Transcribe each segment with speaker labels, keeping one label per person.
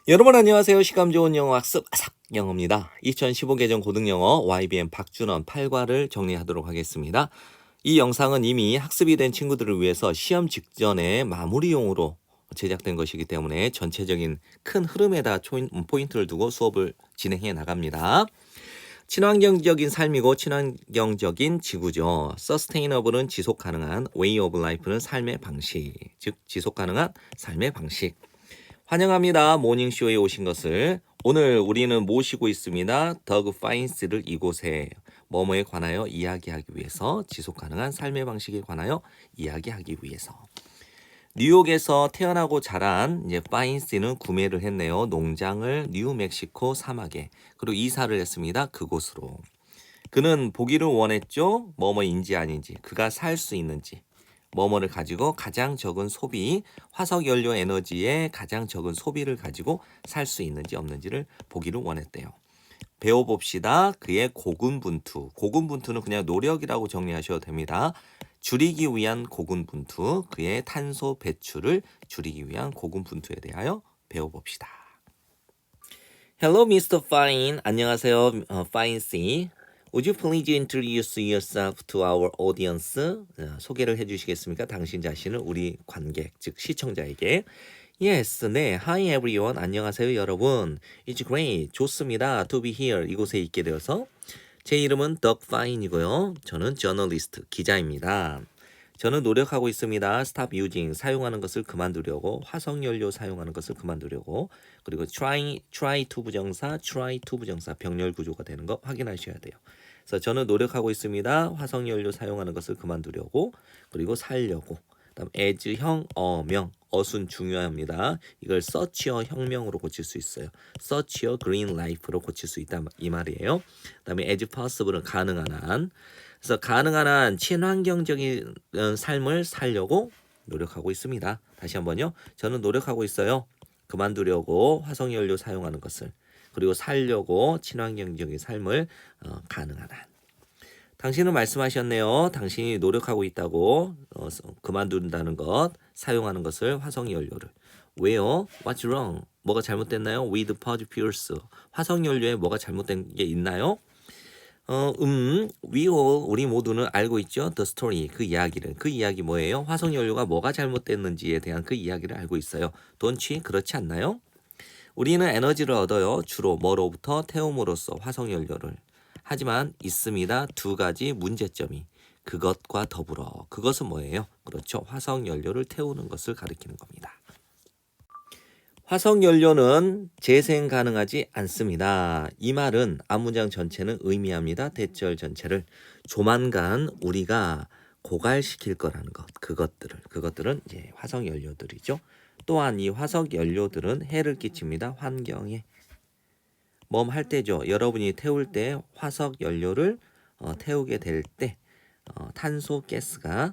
Speaker 1: 여러분 안녕하세요. 시감 좋은 영어 학습 아삭영어입니다. 2015 개정 고등영어 YBN 박준원 8과를 정리하도록 하겠습니다. 이 영상은 이미 학습이 된 친구들을 위해서 시험 직전에 마무리용으로 제작된 것이기 때문에 전체적인 큰 흐름에다 포인트를 두고 수업을 진행해 나갑니다. 친환경적인 삶이고 친환경적인 지구죠. Sustainable은 지속 가능한, Way of Life는 삶의 방식, 즉 지속 가능한 삶의 방식. 환영합니다. 모닝쇼에 오신 것을. 오늘 우리는 모시고 있습니다. 더그 파인스를 이곳에 뭐뭐에 관하여 이야기하기 위해서, 지속 가능한 삶의 방식에 관하여 이야기하기 위해서. 뉴욕에서 태어나고 자란 이제 파인스는 구매를 했네요. 농장을 뉴멕시코 사막에. 그리고 이사를 했습니다. 그곳으로. 그는 보기를 원했죠. 뭐뭐인지 아닌지, 그가 살 수 있는지. 뭐뭐를 가지고 가장 적은 소비, 화석연료 에너지의 가장 적은 소비를 가지고 살 수 있는지 없는지를 보기를 원했대요. 배워봅시다. 그의 고군분투. 고군분투는 그냥 노력이라고 정리하셔도 됩니다. 줄이기 위한 고군분투, 그의 탄소 배출을 줄이기 위한 고군분투에 대하여 배워봅시다. Hello, Mr. Fine. 안녕하세요, Fine C. Would you please introduce yourself to our audience? 소개를 해주시겠습니까? 당신 자신을 우리 관객, 즉 시청자에게. Yes, 네. Hi everyone. 안녕하세요, 여러분. It's great. 좋습니다. To be here. 이곳에 있게 되어서. 제 이름은 Doug Fine이고요. 저는 저널리스트, 기자입니다. 저는 노력하고 있습니다. Stop using, 사용하는 것을 그만두려고, 화석연료 사용하는 것을 그만두려고, 그리고 try to 부정사, 병렬 구조가 되는 거 확인하셔야 돼요. 그래서 저는 노력하고 있습니다. 화석연료 사용하는 것을 그만두려고, 그리고 살려고. 그다음 as형, 어명, 어순 중요합니다. 이걸 such a 혁명으로 고칠 수 있어요. such a green life로 고칠 수 있다 이 말이에요. 그다음에 as possible은 가능한 한. 그래서 가능한 한 친환경적인 삶을 살려고 노력하고 있습니다. 다시 한번요. 저는 노력하고 있어요. 그만두려고 화석연료 사용하는 것을. 그리고 살려고 친환경적인 삶을 가능한 한. 당신은 말씀하셨네요. 당신이 노력하고 있다고 그만둔다는 것, 사용하는 것을 화석연료를. 왜요? What's wrong? 뭐가 잘못됐나요? With fossil fuels. 화석연료에 뭐가 잘못된 게 있나요? We all, 우리 모두는 알고 있죠. The story, 그 이야기를. 그 이야기 뭐예요? 화석연료가 뭐가 잘못됐는지에 대한 그 이야기를 알고 있어요. Don't you? 그렇지 않나요? 우리는 에너지를 얻어요. 주로 뭐로부터? 태움으로써 화석연료를. 하지만 있습니다. 두 가지 문제점이. 그것과 더불어. 그것은 뭐예요? 그렇죠. 화석연료를 태우는 것을 가리키는 겁니다. 화석연료는 재생 가능하지 않습니다. 이 말은 앞문장 전체는 의미합니다. 대절 전체를. 조만간 우리가 고갈시킬 거라는 것. 그것들은 이제 화석연료들이죠. 또한 이 화석연료들은 해를 끼칩니다. 환경에. 할 때죠. 여러분이 태울 때 화석연료를 태우게 될 때 탄소 가스가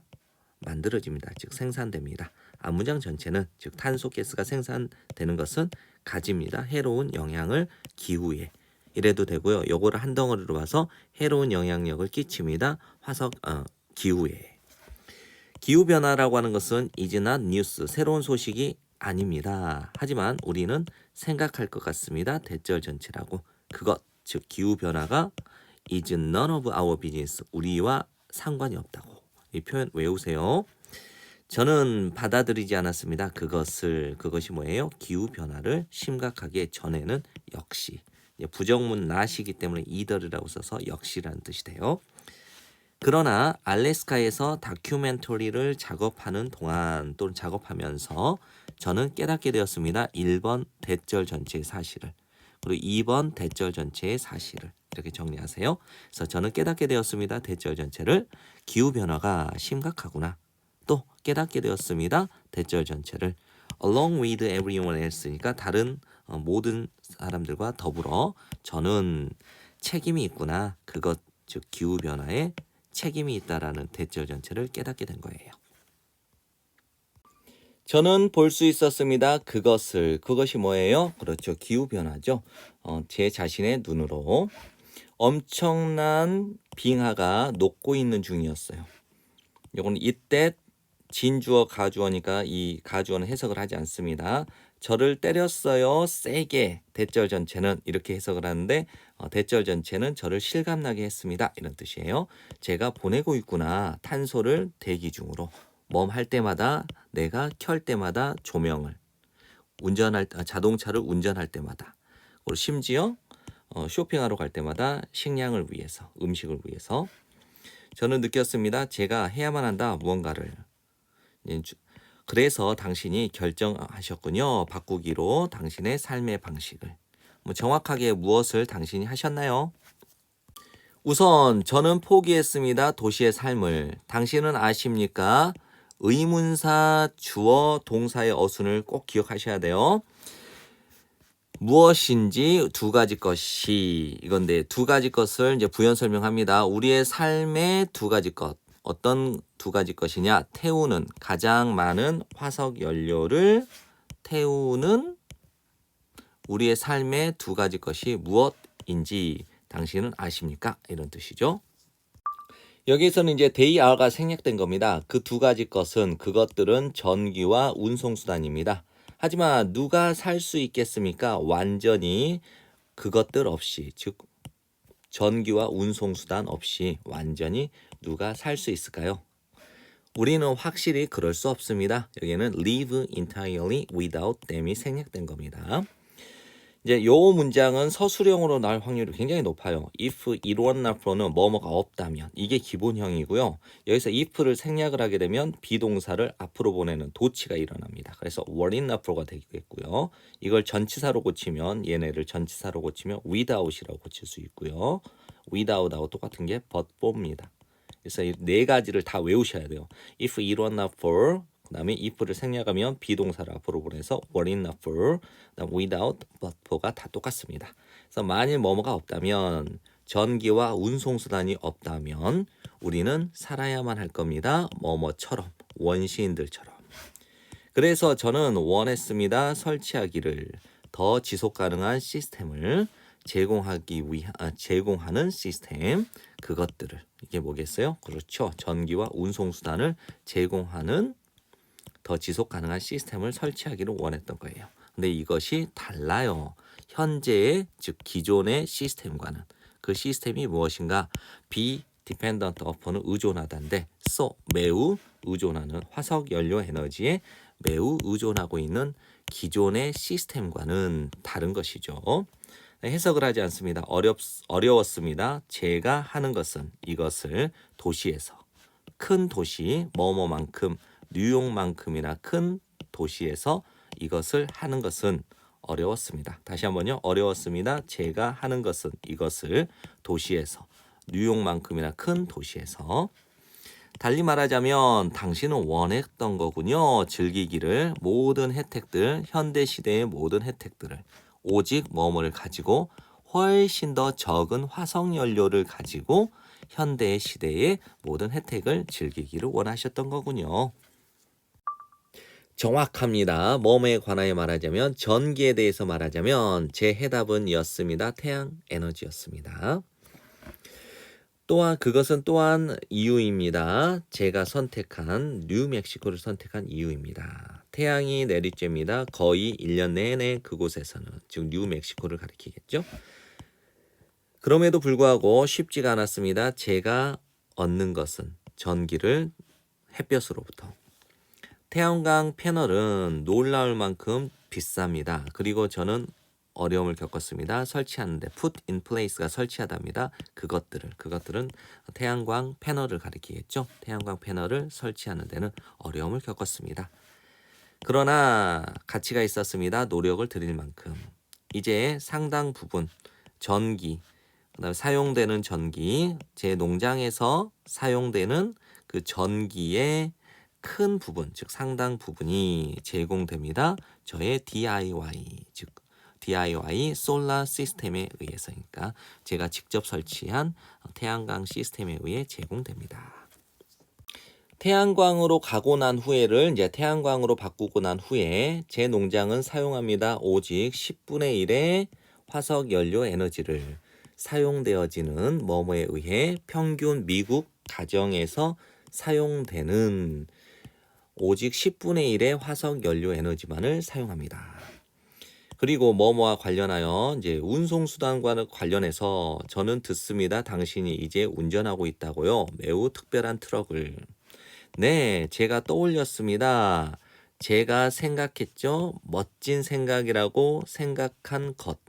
Speaker 1: 만들어집니다. 즉 생산됩니다. 앞문장 전체는 즉 탄소 가스가 생산되는 것은 가집니다. 해로운 영향을 기후에. 이래도 되고요. 요거를 한 덩어리로 봐서 해로운 영향력을 끼칩니다. 기후에. 기후변화라고 하는 것은 is not news, 새로운 소식이 아닙니다. 하지만 우리는 생각할 것 같습니다. 대절 전체라고. 그것, 즉 기후변화가 is none of our business, 우리와 상관이 없다고. 이 표현 외우세요. 저는 받아들이지 않았습니다. 그것이 뭐예요? 기후변화를 심각하게 전에는 역시. 부정문 not이기 때문에 either이라고 써서 역시라는 뜻이 돼요. 그러나 알래스카에서 다큐멘터리를 작업하는 동안 또는 작업하면서 저는 깨닫게 되었습니다. 1번 대절 전체의 사실을. 그리고 2번 대절 전체의 사실을. 이렇게 정리하세요. 그래서 저는 깨닫게 되었습니다. 대절 전체를. 기후변화가 심각하구나. 또 깨닫게 되었습니다. 대절 전체를. Along with everyone else니까 다른 모든 사람들과 더불어 저는 책임이 있구나. 그것 즉 기후변화에 책임이 있다라는 대절 전체를 깨닫게 된 거예요. 저는 볼 수 있었습니다. 그것이 뭐예요? 그렇죠. 기후변화죠. 제 자신의 눈으로 엄청난 빙하가 녹고 있는 중이었어요. 이거는 이때 진주어 가주어니까 이 가주어는 해석을 하지 않습니다. 저를 때렸어요. 세게. 대절 전체는 이렇게 해석을 하는데 대절 전체는 저를 실감나게 했습니다. 이런 뜻이에요. 제가 보내고 있구나. 탄소를 대기 중으로. 할 때마다 내가 켤 때마다 조명을 자동차를 운전할 때마다 그리고 심지어 쇼핑하러 갈 때마다 식량을 위해서 음식을 위해서 저는 느꼈습니다. 제가 해야만 한다 무언가를. 그래서 당신이 결정하셨군요. 바꾸기로 당신의 삶의 방식을. 정확하게 무엇을 당신이 하셨나요? 우선 저는 포기했습니다. 도시의 삶을. 당신은 아십니까? 의문사, 주어, 동사의 어순을 꼭 기억하셔야 돼요. 무엇인지 두 가지 것이 이건데 두 가지 것을 이제 부연 설명합니다. 우리의 삶의 두 가지 것. 어떤 두 가지 것이냐? 태우는 가장 많은 화석 연료를 태우는 우리의 삶의 두 가지 것이 무엇인지 당신은 아십니까? 이런 뜻이죠. 여기에서는 이제 they are가 생략된 겁니다. 그 두 가지 것은 그것들은 전기와 운송수단입니다. 하지만 누가 살 수 있겠습니까? 완전히 그것들 없이 즉 전기와 운송수단 없이 완전히 누가 살 수 있을까요? 우리는 확실히 그럴 수 없습니다. 여기에는 live entirely without them이 생략된 겁니다. 이제 요 문장은 서술형으로 나올 확률이 굉장히 높아요. if it were not for는 뭐뭐가 없다면 이게 기본형이고요. 여기서 if를 생략을 하게 되면 비동사를 앞으로 보내는 도치가 일어납니다. 그래서 were it not for가 되겠고요. 이걸 전치사로 고치면 얘네를 전치사로 고치면 without이라고 고칠 수 있고요. without하고 똑같은 게 but for입니다. 그래서 이 네 가지를 다 외우셔야 돼요. if it were not for 그 다음에 if를 생략하면 비동사를 앞으로 보내서 were it not for 그다음 without, but for가 다 똑같습니다. 그래서 만일 뭐뭐가 없다면 전기와 운송수단이 없다면 우리는 살아야만 할 겁니다. 뭐뭐처럼 원시인들처럼. 그래서 저는 원했습니다. 설치하기를 더 지속 가능한 시스템을 제공하는 시스템 그것들을 이게 뭐겠어요? 그렇죠. 전기와 운송수단을 제공하는 더 지속 가능한 시스템을 설치하기를 원했던 거예요. 근데 이것이 달라요. 현재의 즉 기존의 시스템과는 그 시스템이 무엇인가? be dependent upon은 의존하다인데 so 매우 의존하는 화석 연료 에너지에 매우 의존하고 있는 기존의 시스템과는 다른 것이죠. 해석을 하지 않습니다. 어려웠습니다. 제가 하는 것은 이것을 도시에서 큰 도시 뭐뭐만큼 뉴욕만큼이나 큰 도시에서 이것을 하는 것은 어려웠습니다. 다시 한번요. 어려웠습니다. 제가 하는 것은 이것을 도시에서 뉴욕만큼이나 큰 도시에서 달리 말하자면 당신은 원했던 거군요. 즐기기를 모든 혜택들 현대시대의 모든 혜택들을 오직 뭐뭐를 가지고 훨씬 더 적은 화석연료를 가지고 현대 시대의 모든 혜택을 즐기기를 원하셨던 거군요. 정확합니다. 뭐뭐에 관하여 말하자면 전기에 대해서 말하자면 제 해답은 였습니다. 태양 에너지였습니다. 또한 그것은 또한 이유입니다. 제가 선택한 뉴멕시코를 선택한 이유입니다. 태양이 내리쬐입니다. 거의 1년 내내 그곳에서는 즉 뉴멕시코를 가리키겠죠. 그럼에도 불구하고 쉽지가 않았습니다. 제가 얻는 것은 전기를 햇볕으로부터. 태양광 패널은 놀라울 만큼 비쌉니다. 그리고 저는 어려움을 겪었습니다. 설치하는데 put in place가 설치하답니다. 그것들은 태양광 패널을 가리키겠죠. 태양광 패널을 설치하는 데는 어려움을 겪었습니다. 그러나 가치가 있었습니다. 노력을 들일 만큼. 이제 상당 부분 전기, 그다음에 사용되는 전기, 제 농장에서 사용되는 그 전기의 큰 부분, 즉 상당 부분이 제공됩니다. 저의 DIY, 즉 DIY 솔라 시스템에 의해서니까 제가 직접 설치한 태양광 시스템에 의해 제공됩니다. 태양광으로 가고 난 후에를 이제 태양광으로 바꾸고 난 후에 제 농장은 사용합니다. 오직 10분의 1의 화석 연료 에너지를 사용되어지는 뭐뭐에 의해 평균 미국 가정에서 사용되는 오직 10분의 1의 화석 연료 에너지만을 사용합니다. 그리고 뭐뭐와 관련하여 이제 운송수단과 관련해서 저는 듣습니다. 당신이 이제 운전하고 있다고요. 매우 특별한 트럭을. 네, 제가 떠올렸습니다. 제가 생각했죠. 멋진 생각이라고 생각한 것.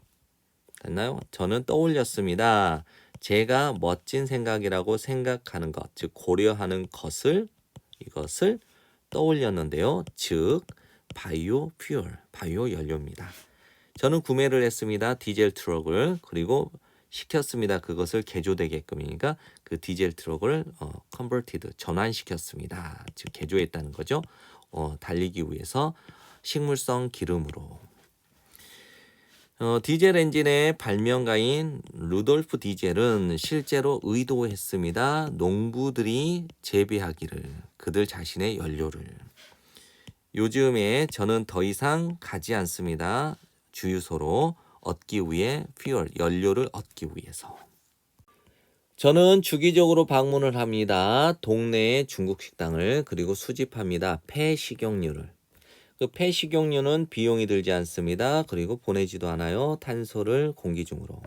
Speaker 1: 됐나요? 저는 떠올렸습니다. 제가 멋진 생각이라고 생각하는 것, 즉 고려하는 것을 이것을 떠올렸는데요. 즉 바이오 퓨얼, 바이오 연료입니다. 저는 구매를 했습니다. 디젤 트럭을. 그리고 시켰습니다. 그것을 개조되게끔이니까 그 디젤 트럭을 컨버티드 전환시켰습니다. 즉 개조했다는 거죠. 달리기 위해서 식물성 기름으로. 디젤 엔진의 발명가인 루돌프 디젤은 실제로 의도했습니다. 농부들이 재배하기를, 그들 자신의 연료를. 요즘에 저는 더 이상 가지 않습니다. 주유소로 얻기 위해 퓨얼, 연료를 얻기 위해서. 저는 주기적으로 방문을 합니다. 동네의 중국 식당을. 그리고 수집합니다. 폐식용유를. 그 폐식용유는 비용이 들지 않습니다. 그리고 보내지도 않아요. 탄소를 공기 중으로.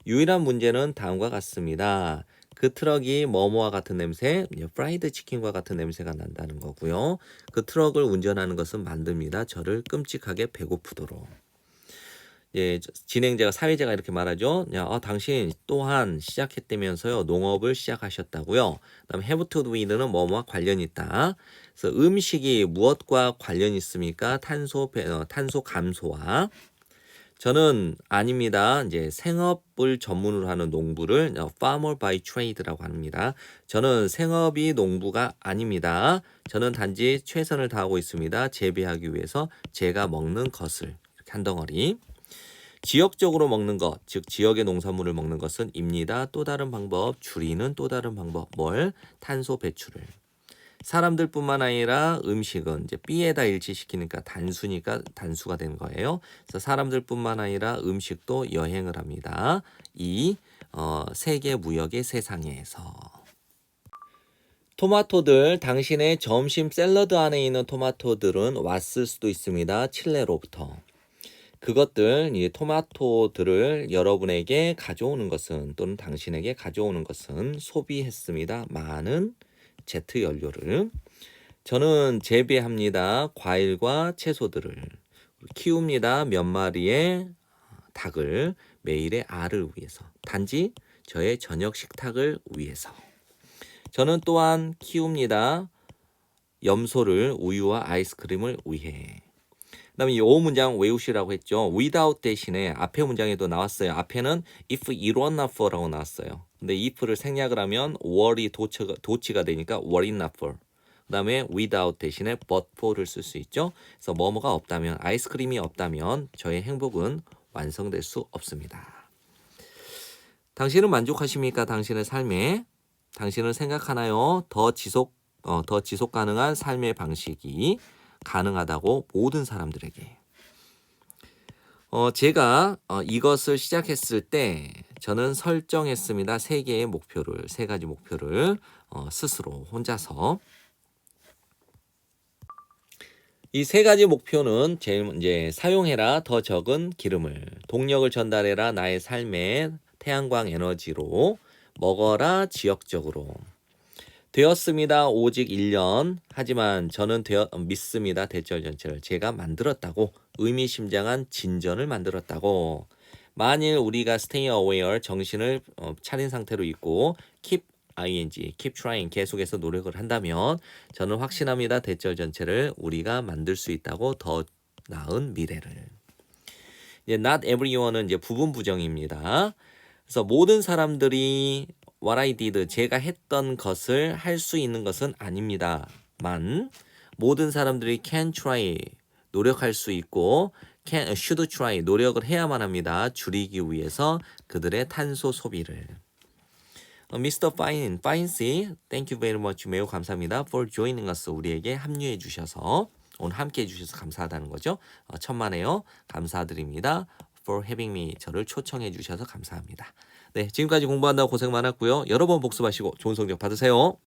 Speaker 1: 유일한 문제는 다음과 같습니다. 그 트럭이 뭐뭐와 같은 냄새, 프라이드 치킨과 같은 냄새가 난다는 거고요. 그 트럭을 운전하는 것은 만듭니다. 저를 끔찍하게 배고프도록. 예, 진행자가 사회자가 이렇게 말하죠. 야, 당신 또한 시작했다면서요. 농업을 시작하셨다고요. 그다음 have to do는 뭐뭐와 관련이 있다. 그래서 음식이 무엇과 관련이 있습니까? 탄소 감소와. 저는 아닙니다. 이제 생업을 전문으로 하는 농부를 farmer by trade라고 합니다. 저는 생업이 농부가 아닙니다. 저는 단지 최선을 다하고 있습니다. 재배하기 위해서 제가 먹는 것을 이렇게 한 덩어리. 지역적으로 먹는 것, 즉 지역의 농산물을 먹는 것은 입니다. 또 다른 방법, 줄이는 또 다른 방법, 뭘? 탄소 배출을. 사람들뿐만 아니라 음식은 이제 B에다 일치시키니까 단수니까 단수가 되는 거예요. 그래서 사람들뿐만 아니라 음식도 여행을 합니다. 이 세계 무역의 세상에서. 토마토들, 당신의 점심 샐러드 안에 있는 토마토들은 왔을 수도 있습니다. 칠레로부터. 그것들, 이 토마토들을 여러분에게 가져오는 것은 또는 당신에게 가져오는 것은 소비했습니다. 많은 제트 연료를. 저는 재배합니다. 과일과 채소들을. 키웁니다. 몇 마리의 닭을 매일의 알을 위해서. 단지 저의 저녁 식탁을 위해서. 저는 또한 키웁니다. 염소를 우유와 아이스크림을 위해. 그다음에 이 문장 외우시라고 했죠. without 대신에 앞에 문장에도 나왔어요. 앞에는 if it were not for라고 나왔어요. 근데 if를 생략을 하면 were이 도치가 되니까 were it not for. 그다음에 without 대신에 but for를 쓸 수 있죠. 그래서 뭐뭐가 없다면, 아이스크림이 없다면 저의 행복은 완성될 수 없습니다. 당신은 만족하십니까? 당신의 삶에. 당신은 생각하나요? 더 지속 가능한 삶의 방식이 가능하다고 모든 사람들에게. 제가 이것을 시작했을 때 저는 설정했습니다. 세 가지 목표를 스스로 혼자서. 이 세 가지 목표는 이제 사용해라 더 적은 기름을, 동력을 전달해라 나의 삶에 태양광 에너지로, 먹어라 지역적으로. 되었습니다. 오직 1년. 하지만 저는 믿습니다. 대절 전체를 제가 만들었다고, 의미심장한 진전을 만들었다고. 만일 우리가 stay aware, 정신을 차린 상태로 있고 keep trying, 계속해서 노력을 한다면 저는 확신합니다. 대절 전체를 우리가 만들 수 있다고, 더 나은 미래를. 이제 not everyone은 이제 부분 부정입니다. 그래서 모든 사람들이 what I did, 제가 했던 것을 할 수 있는 것은 아닙니다만 모든 사람들이 can try, 노력할 수 있고 should try, 노력을 해야만 합니다. 줄이기 위해서 그들의 탄소 소비를. Mr. Fine thank you very much. 매우 감사합니다. For joining us, 우리에게 합류해 주셔서, 오늘 함께 해 주셔서 감사하다는 거죠. 천만에요. 감사드립니다. For having me, 저를 초청해 주셔서 감사합니다. 네, 지금까지 공부한다고 고생 많았고요. 여러 번 복습하시고 좋은 성적 받으세요.